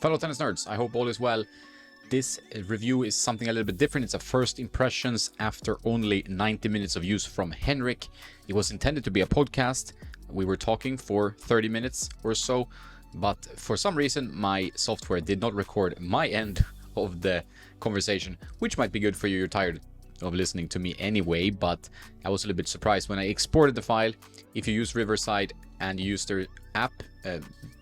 Fellow tennis nerds, I hope all is well. This review is something a little bit different. It's a first impressions after only 90 minutes of use from Henrik. It was intended to be a podcast. We were talking for 30 minutes or so, but for some reason my software did not record my end of the conversation, which might be good for you. You're tired of listening to me anyway, but I was a little bit surprised when I exported the file. If you use Riverside and you use their app,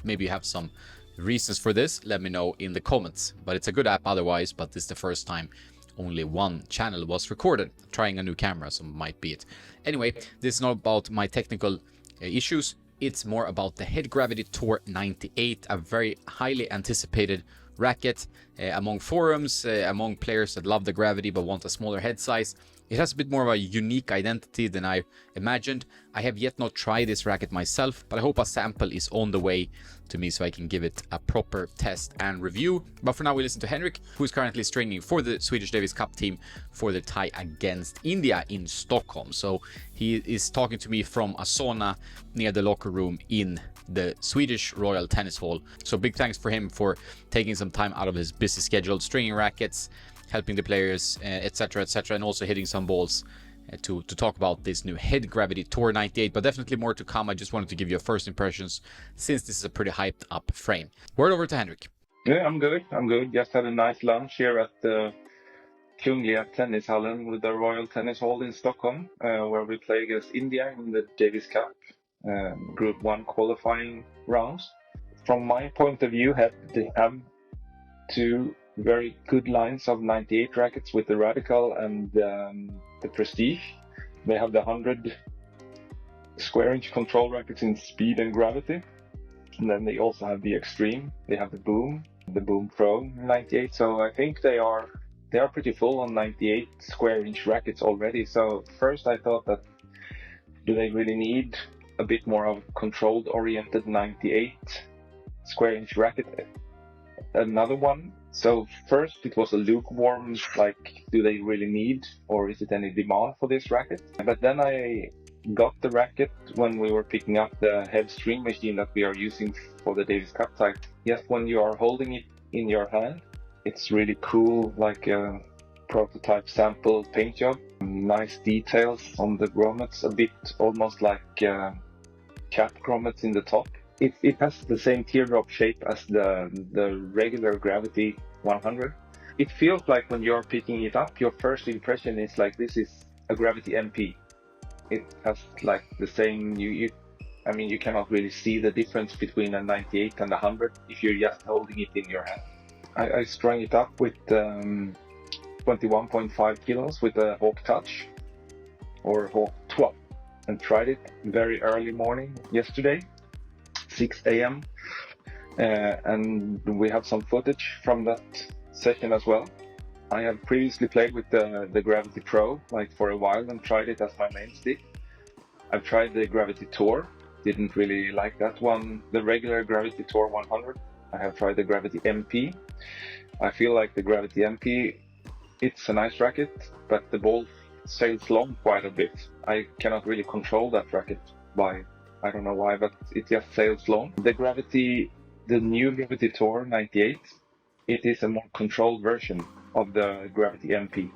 maybe you have some reasons for this, let me know in the comments. But it's a good app otherwise, but this is the first time only one channel was recorded. Trying a new camera, so might be it. Anyway, this is not about my technical issues. It's more about the Head Gravity Tour 98, a very highly anticipated racket among forums, among players that love the gravity but want a smaller head size. It has a bit more of a unique identity than I imagined. I have yet not tried this racket myself, but I hope a sample is on the way to me so I can give it a proper test and review. But for now, we listen to Henrik, who is currently training for the Swedish Davis Cup team for the tie against India in Stockholm. So he is talking to me from a sauna near the locker room in the Swedish Royal Tennis Hall. So big thanks for him for taking some time out of his busy schedule, stringing rackets, helping the players, etc., and also hitting some balls to talk about this new Head Gravity Tour 98, but definitely more to come. I just wanted to give you a first impressions since this is a pretty hyped up frame. Word over to Henrik. Yeah, I'm good. Just had a nice lunch here at the Kungliga Tennishallen with the Royal Tennis Hall in Stockholm, where we play against India in the Davis Cup Group 1 qualifying rounds. From my point of view, they have two very good lines of 98 rackets with the Radical and the Prestige. They have the 100 square inch control rackets in speed and gravity, and then they also have the Extreme. They have the Boom Pro 98. So I think they are pretty full on 98 square inch rackets already. So first I thought that, do they really need a bit more of controlled oriented 98 square inch racket? Another one. So first it was a lukewarm, like, do they really need, or is it any demand for this racket? But then I got the racket when we were picking up the head string machine that we are using for the Davis Cup tie. Yes, when you are holding it in your hand, it's really cool, like a prototype sample paint job. Nice details on the grommets, a bit almost like cap grommets in the top. It has the same teardrop shape as the regular Gravity 100. It feels like when you're picking it up, your first impression is like, this is a Gravity MP. It has like the same, you cannot really see the difference between a 98 and a 100 if you're just holding it in your hand. I strung it up with 21.5 kilos with a Hawk Touch or Hawk 12 and tried it very early morning yesterday, 6 a.m. And we have some footage from that session as well. I have previously played with the Gravity Pro like for a while and tried it as my main stick. I've tried the Gravity Tour, didn't really like that one. The regular Gravity Tour 100. I have tried the Gravity MP. I feel like the Gravity MP, it's a nice racket, but the ball sails long quite a bit. I cannot really control that racket by, I don't know why, but it just sails long. The new Gravity Tour 98, it is a more controlled version of the Gravity MP.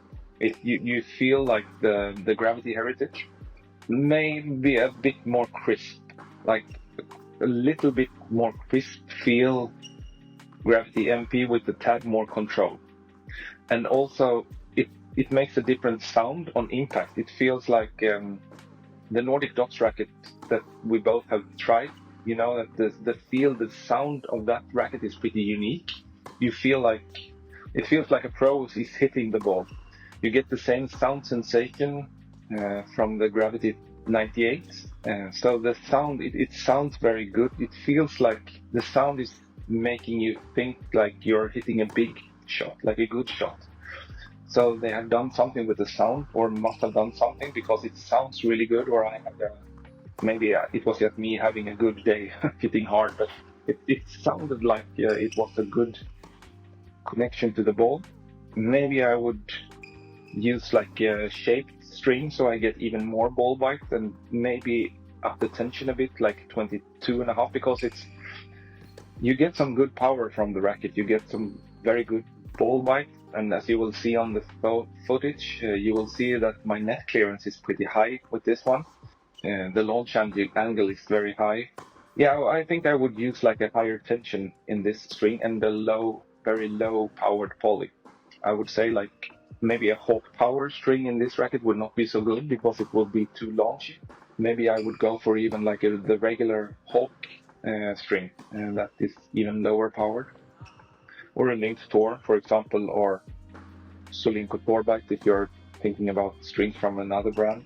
You feel like the Gravity Heritage, maybe a bit more crisp, like a little bit more crisp feel Gravity MP with a tad more control. And also it makes a different sound on impact. It feels like the Nordic Dots racket that we both have tried, you know, that the sound of that racket is pretty unique. It feels like a pro is hitting the ball. You get the same sound sensation from the Gravity 98. So the sound, it sounds very good. It feels like the sound is making you think like you're hitting a big shot, like a good shot. So they have done something with the sound, or must have done something, because it sounds really good. Or maybe it was just me having a good day hitting hard, but it sounded like it was a good connection to the ball. Maybe I would use like a shaped string so I get even more ball bite, and maybe up the tension a bit, like 22.5, because you get some good power from the racket. You get some very good ball bite, and as you will see on the footage, you will see that my net clearance is pretty high with this one. The launch angle is very high. Yeah, I think I would use like a higher tension in this string and the low, very low powered poly. I would say like maybe a Hawk power string in this racket would not be so good because it will be too launchy. Maybe I would go for even like the regular Hawk string that is even lower powered, or a linked Tor, for example, or Solinco Torbite if you're thinking about strings from another brand.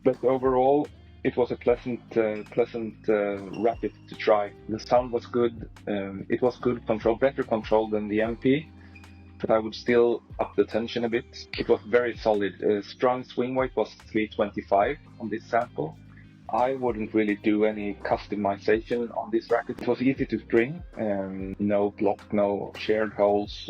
But overall, it was a pleasant racket to try. The sound was good. It was good control, better control than the MP, but I would still up the tension a bit. It was very solid. Strung swing weight was 325 on this sample. I wouldn't really do any customization on this racket. It was easy to string, no block, no shared holes,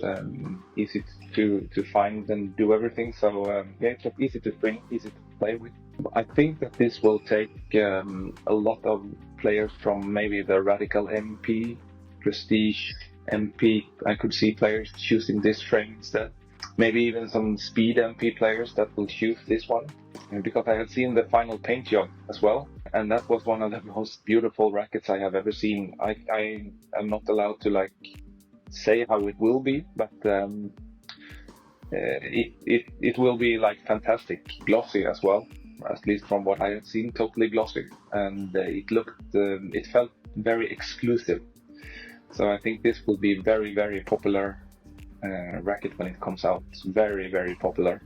easy to find and do everything. So yeah, it was easy to string, easy to play with. I think that this will take a lot of players from maybe the Radical MP, Prestige MP. I could see players choosing this frame instead. Maybe even some Speed MP players that will choose this one. Because I had seen the final paint job as well, and that was one of the most beautiful rackets I have ever seen. I am not allowed to like say how it will be, but it will be like fantastic, glossy as well, at least from what I have seen, totally glossy, and it felt very exclusive. So I think this will be very popular racket when it comes out. Very popular.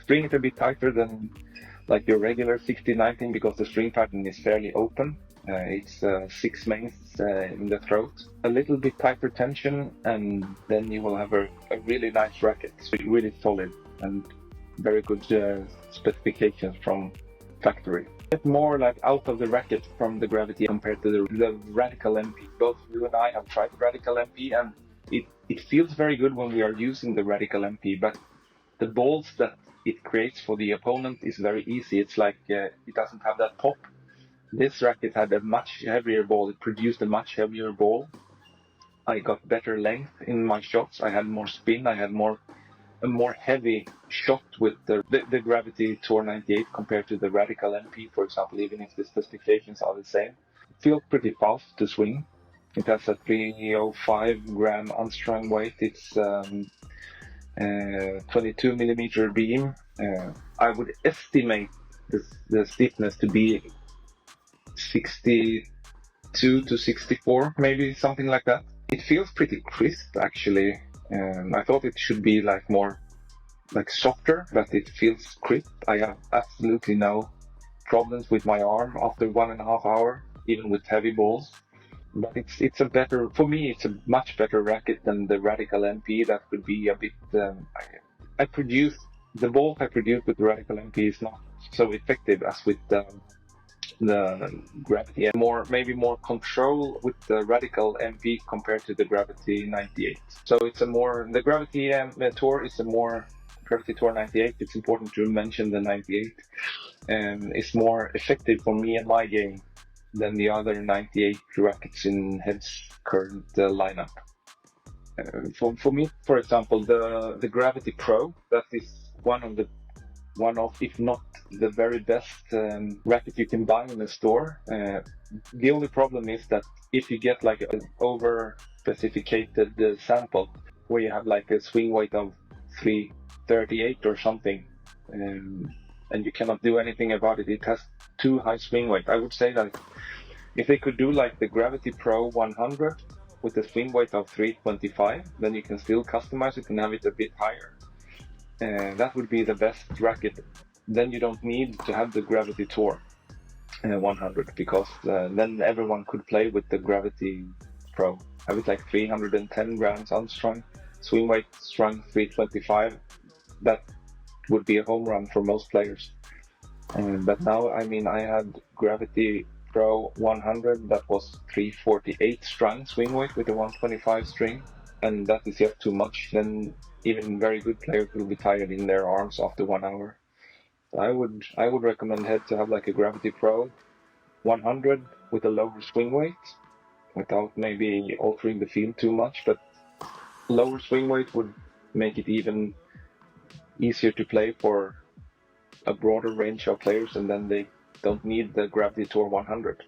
String it a bit tighter than like your regular 60-19 because the string pattern is fairly open. It's 6 mains in the throat. A little bit tighter tension, and then you will have a really nice racket. So really solid and very good specifications from factory. Get more like out of the racket from the Gravity compared to the Radical MP. Both you and I have tried the Radical MP, and it feels very good when we are using the Radical MP, but the balls that it creates for the opponent is very easy. It's like it doesn't have that pop. This racket had a much heavier ball. It produced a much heavier ball. I got better length in my shots. I had more spin. I had a more heavy shot with the Gravity Tour 98 compared to the Radical MP, for example, even if the specifications are the same. It feels pretty fast to swing. It has a 305 gram unstrung weight. It's 22 millimeter beam. I would estimate the stiffness to be 62 to 64, maybe something like that. It feels pretty crisp actually. I thought it should be like more like softer, but it feels crisp. I have absolutely no problems with my arm after 1.5 hours, even with heavy balls. But it's a better, for me, it's a much better racket than the Radical MP. That would be a bit. The balls I produce with the Radical MP is not so effective as with the Gravity. Maybe more control with the Radical MP compared to the Gravity 98. So it's the Gravity Tour is Gravity Tour 98. It's important to mention the 98, and it's more effective for me and my game than the other 98 rackets in Head's current lineup. For me, for example, the Gravity Pro, that is one of, if not the very best racket you can buy in the store. The only problem is that if you get like an over specificated sample where you have like a swing weight of 338 or something, and you cannot do anything about it, it has too high swing weight. I would say that if they could do like the Gravity Pro 100 with a swing weight of 325, then you can still customize it and have it a bit higher. That would be the best racket. Then you don't need to have the Gravity Tour 100 because then everyone could play with the Gravity Pro. Have it like 310 grams unstrung, swing weight strung 325. That would be a home run for most players. But now, I mean, I had Gravity Pro 100 that was 348 strung swing weight with a 125 string, and that is just too much. Then even very good players will be tired in their arms after 1 hour. I would recommend Head to have like a Gravity Pro 100 with a lower swing weight, without maybe altering the field too much, but lower swing weight would make it even easier to play for a broader range of players, and then they don't need the Gravity Tour 100.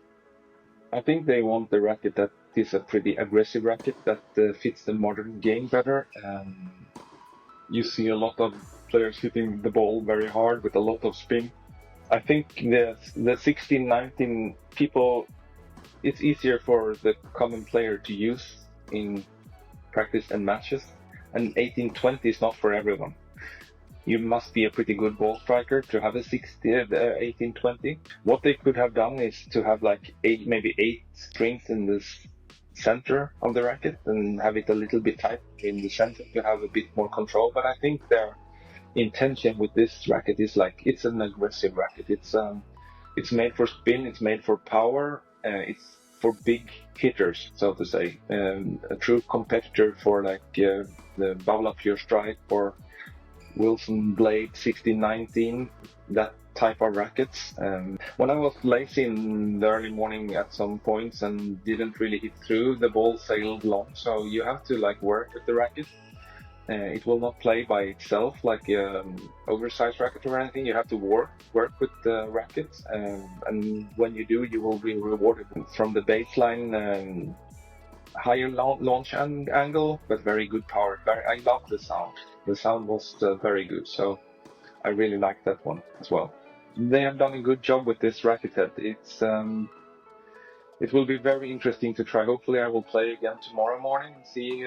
I think they want the racket that is a pretty aggressive racket that fits the modern game better. You see a lot of players hitting the ball very hard with a lot of spin. I think the 16, 19 people, it's easier for the common player to use in practice and matches, and 18, 20 is not for everyone. You must be a pretty good ball striker to have a 18, 20. What they could have done is to have like maybe eight strings in the center of the racket and have it a little bit tight in the center to have a bit more control. But I think their intention with this racket is like, it's an aggressive racket. It's made for spin, it's made for power, it's for big hitters, so to say. A true competitor for like the Bowla Pure Strike or Wilson Blade 1619, that type of rackets. When I was lazy in the early morning at some points and didn't really hit through, the ball sailed long, so you have to like work with the racket. It will not play by itself like oversized racket or anything. You have to work with the racket, and when you do, you will be rewarded from the baseline. Higher launch angle, but very good power. I love the sound. The sound was very good, so I really like that one as well. They have done a good job with this racket head. It will be very interesting to try. Hopefully I will play again tomorrow morning and see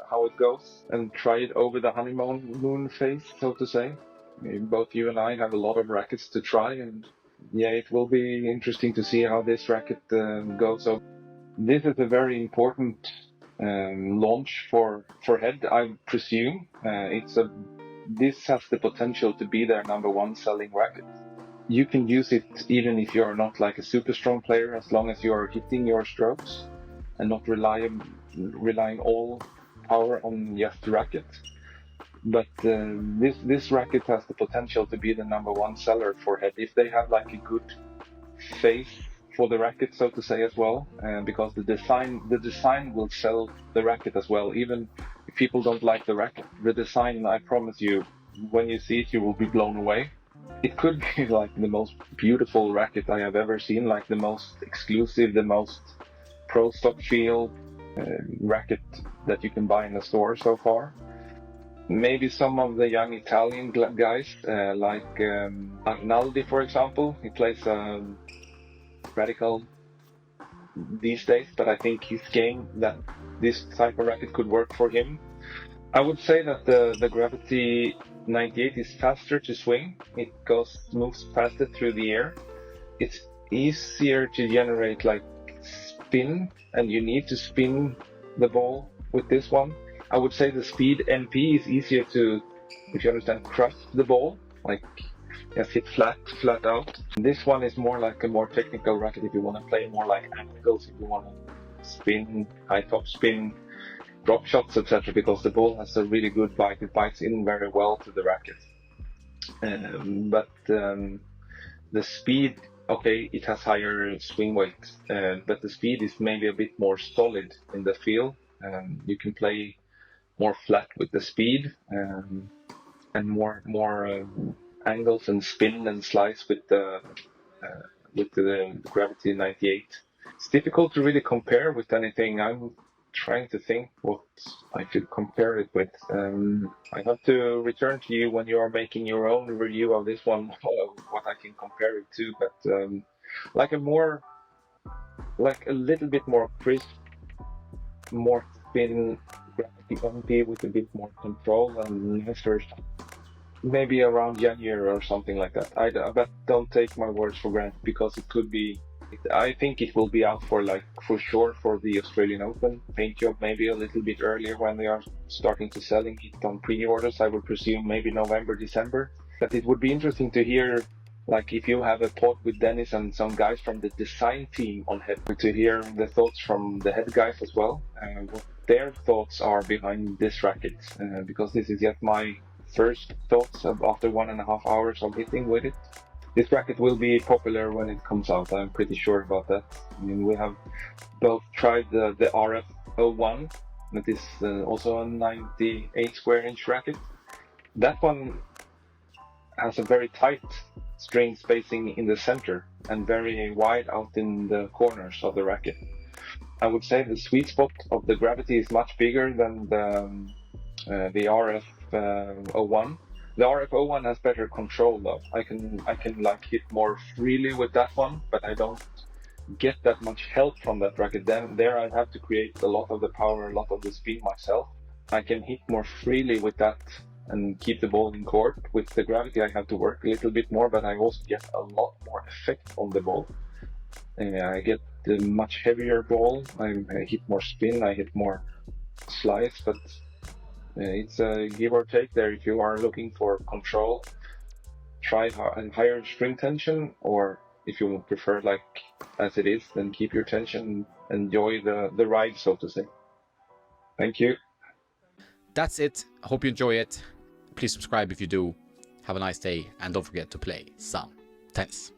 how it goes and try it over the honeymoon phase, so to say. Both you and I have a lot of rackets to try, and yeah, it will be interesting to see how this racket goes. So this is a very important launch for head, I presume. This has the potential to be their #1 selling racket. You can use it even if you're not like a super strong player, as long as you're hitting your strokes and not relying all power on just the racket. But this racket has the potential to be the #1 seller for head if they have like a good face for the racket, so to say, as well, because the design will sell the racket as well. Even if people don't like the racket, the design, I promise you, when you see it, you will be blown away. It could be like the most beautiful racket I have ever seen, like the most exclusive, the most pro stock feel racket that you can buy in a store so far. Maybe some of the young Italian guys, like Arnaldi, for example, he plays radical these days, but I think his game, that this type of racket could work for him. I would say that the Gravity 98 is faster to swing. It moves faster through the air. It's easier to generate like spin, and you need to spin the ball with this one. I would say the speed MP is easier to, if you understand, crush the ball, like just hit flat out. This one is more like a more technical racket if you want to play more like angles, if you want to spin, high top spin, drop shots, etc., because the ball has a really good bite. It bites in very well to the racket. But the speed, okay, it has higher swing weight, but the speed is maybe a bit more solid in the feel. You can play more flat with the speed, and more angles and spin and slice with the Gravity 98. It's difficult to really compare with anything. I'm trying to think what I could compare it with. I have to return to you when you are making your own review of this one, what I can compare it to, but like a little bit more crisp, more spin Gravity MP with a bit more control and nicer, maybe around January or something like that. But don't take my words for granted, because it could be. I think it will be out for sure for the Australian Open paint job, maybe a little bit earlier when they are starting to selling it on pre-orders. I would presume maybe November, December. But it would be interesting to hear, like if you have a talk with Dennis and some guys from the design team on head, to hear the thoughts from the head guys as well, what their thoughts are behind this racket, because this is yet my first thoughts after 1.5 hours of hitting with it. this racket will be popular when it comes out. I'm pretty sure about that. I mean, we have both tried the RF01, that is also a 98 square inch racket. That one has a very tight string spacing in the center and very wide out in the corners of the racket. I would say the sweet spot of the gravity is much bigger than the RF01. The RF01 has better control though. I can like hit more freely with that one, but I don't get that much help from that racket. Then there I have to create a lot of the power, a lot of the spin myself. I can hit more freely with that and keep the ball in court. With the gravity I have to work a little bit more, but I also get a lot more effect on the ball. I get the much heavier ball, I hit more spin, I hit more slice, but it's a give or take there. If you are looking for control, try higher string tension, or if you prefer like as it is, then keep your tension, enjoy the ride, so to say. Thank you. That's it. I hope you enjoy it. Please subscribe if you do. Have a nice day, and don't forget to play some tennis.